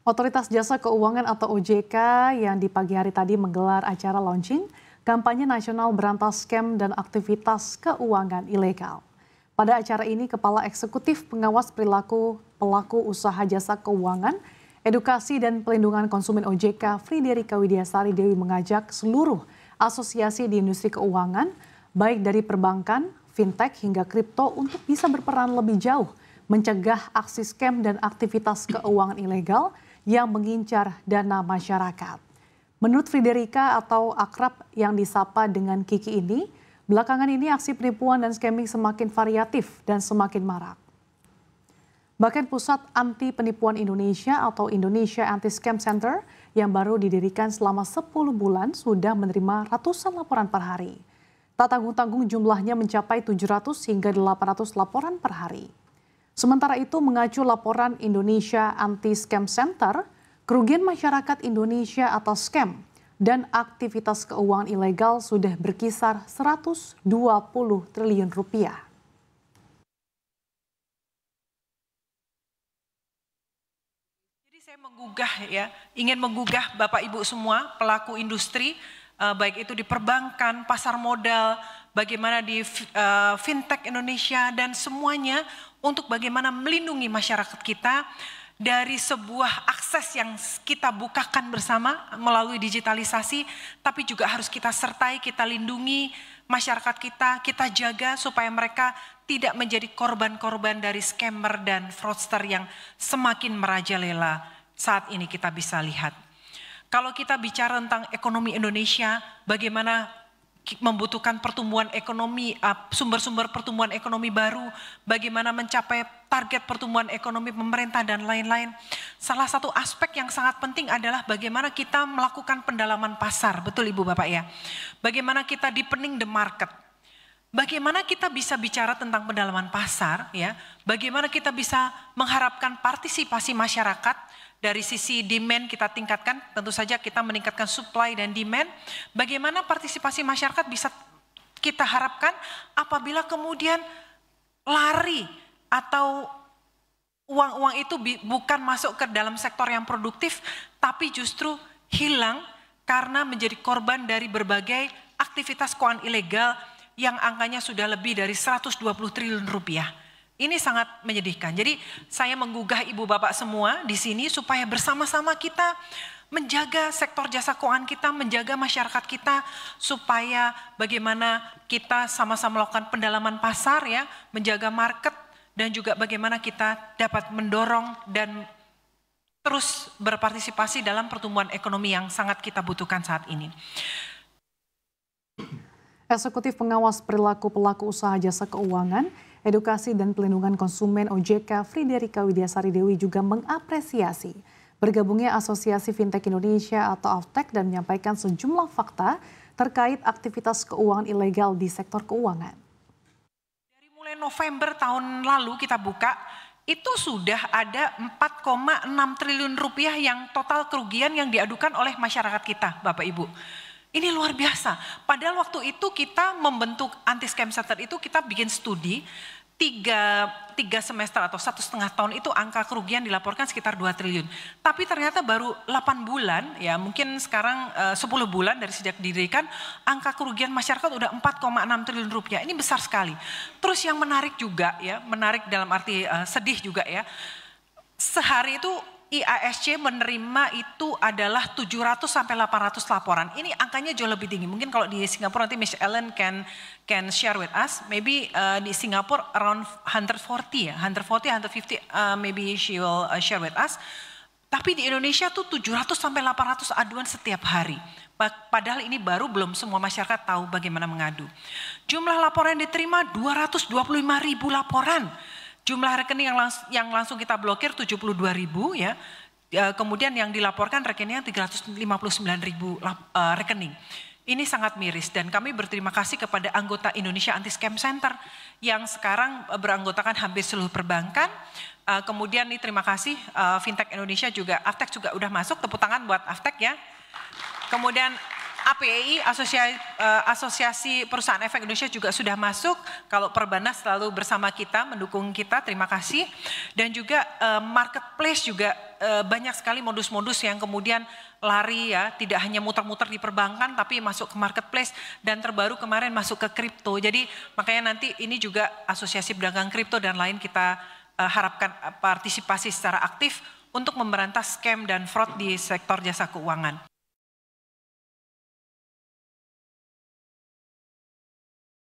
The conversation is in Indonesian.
Otoritas Jasa Keuangan atau OJK yang di pagi hari tadi menggelar acara launching kampanye nasional berantas scam dan aktivitas keuangan ilegal. Pada acara ini, Kepala Eksekutif Pengawas Perilaku Pelaku Usaha Jasa Keuangan, Edukasi dan Pelindungan Konsumen OJK, Friederika Widiasari Dewi mengajak seluruh asosiasi di industri keuangan, baik dari perbankan, fintech hingga kripto untuk bisa berperan lebih jauh mencegah aksi scam dan aktivitas keuangan ilegal yang mengincar dana masyarakat. Menurut Friederika atau akrab yang disapa dengan Kiki ini, belakangan ini aksi penipuan dan scamming semakin variatif dan semakin marak. Bahkan Pusat Anti Penipuan Indonesia atau Indonesia Anti-Scam Center yang baru didirikan selama 10 bulan sudah menerima ratusan laporan per hari. Tak tanggung-tanggung jumlahnya mencapai 700 hingga 800 laporan per hari. Sementara itu mengacu laporan Indonesia Anti-Scam Center, kerugian masyarakat Indonesia atas scam dan aktivitas keuangan ilegal sudah berkisar 120 triliun rupiah. Jadi saya ingin menggugah Bapak Ibu semua pelaku industri, baik itu di perbankan, pasar modal, bagaimana di fintech Indonesia dan semuanya untuk bagaimana melindungi masyarakat kita dari sebuah akses yang kita bukakan bersama melalui digitalisasi, tapi juga harus kita sertai, kita lindungi masyarakat kita jaga supaya mereka tidak menjadi korban-korban dari scammer dan fraudster yang semakin merajalela saat ini kita bisa lihat. Kalau kita bicara tentang ekonomi Indonesia, bagaimana membutuhkan pertumbuhan ekonomi, sumber-sumber pertumbuhan ekonomi baru, bagaimana mencapai target pertumbuhan ekonomi pemerintah dan lain-lain. Salah satu aspek yang sangat penting adalah bagaimana kita melakukan pendalaman pasar, betul Ibu Bapak ya. Bagaimana kita deepening the market. Bagaimana kita bisa bicara tentang pendalaman pasar ya, bagaimana kita bisa mengharapkan partisipasi masyarakat. Dari sisi demand kita tingkatkan, tentu saja kita meningkatkan supply dan demand. Bagaimana partisipasi masyarakat bisa kita harapkan apabila kemudian lari atau uang-uang itu bukan masuk ke dalam sektor yang produktif, tapi justru hilang karena menjadi korban dari berbagai aktivitas keuangan ilegal yang angkanya sudah lebih dari 120 triliun rupiah. Ini sangat menyedihkan. Jadi saya menggugah Ibu Bapak semua di sini supaya bersama-sama kita menjaga sektor jasa keuangan kita, menjaga masyarakat kita supaya bagaimana kita sama-sama melakukan pendalaman pasar ya, menjaga market dan juga bagaimana kita dapat mendorong dan terus berpartisipasi dalam pertumbuhan ekonomi yang sangat kita butuhkan saat ini. Eksekutif Pengawas Perilaku Pelaku Usaha Jasa Keuangan, Edukasi dan Pelindungan Konsumen OJK, Friederika Widiasari Dewi juga mengapresiasi bergabungnya Asosiasi Fintech Indonesia atau AFTEK dan menyampaikan sejumlah fakta terkait aktivitas keuangan ilegal di sektor keuangan. Dari mulai November tahun lalu kita buka, itu sudah ada 4,6 triliun rupiah yang total kerugian yang diadukan oleh masyarakat kita, Bapak Ibu. Ini luar biasa. Padahal waktu itu kita membentuk anti-scam center itu kita bikin studi 3 semester atau 1,5 tahun itu angka kerugian dilaporkan sekitar 2 triliun. Tapi ternyata baru 8 bulan ya mungkin sekarang 10 bulan dari sejak didirikan angka kerugian masyarakat udah 4,6 triliun rupiah. Ini besar sekali. Terus yang menarik juga ya, menarik dalam arti sedih juga ya. Sehari itu IASC menerima itu adalah 700 sampai 800 laporan. Ini angkanya jauh lebih tinggi. Mungkin kalau di Singapura nanti Miss Ellen can share with us. Maybe di Singapura around 140 ya, 150 maybe she will share with us. Tapi di Indonesia tuh 700 sampai 800 aduan setiap hari. Padahal ini baru belum semua masyarakat tahu bagaimana mengadu. Jumlah laporan yang diterima 225.000 laporan. Jumlah rekening yang langsung kita blokir 72.000 ya. Kemudian yang dilaporkan rekeningnya 359.000 rekening. Ini sangat miris dan kami berterima kasih kepada anggota Indonesia Anti-Scam Center yang sekarang beranggotakan hampir seluruh perbankan. Kemudian nih terima kasih Fintech Indonesia juga, AFTEK juga udah masuk, tepuk tangan buat AFTEK ya. Kemudian APEI, Asosiasi Perusahaan Efek Indonesia juga sudah masuk. Kalau Perbanas selalu bersama kita, mendukung kita, terima kasih. Dan juga Marketplace juga banyak sekali modus-modus yang kemudian lari ya, tidak hanya muter-muter di perbankan tapi masuk ke marketplace dan terbaru kemarin masuk ke kripto. Jadi makanya nanti ini juga Asosiasi Pedagang Kripto dan lain kita harapkan partisipasi secara aktif untuk memberantas scam dan fraud di sektor jasa keuangan.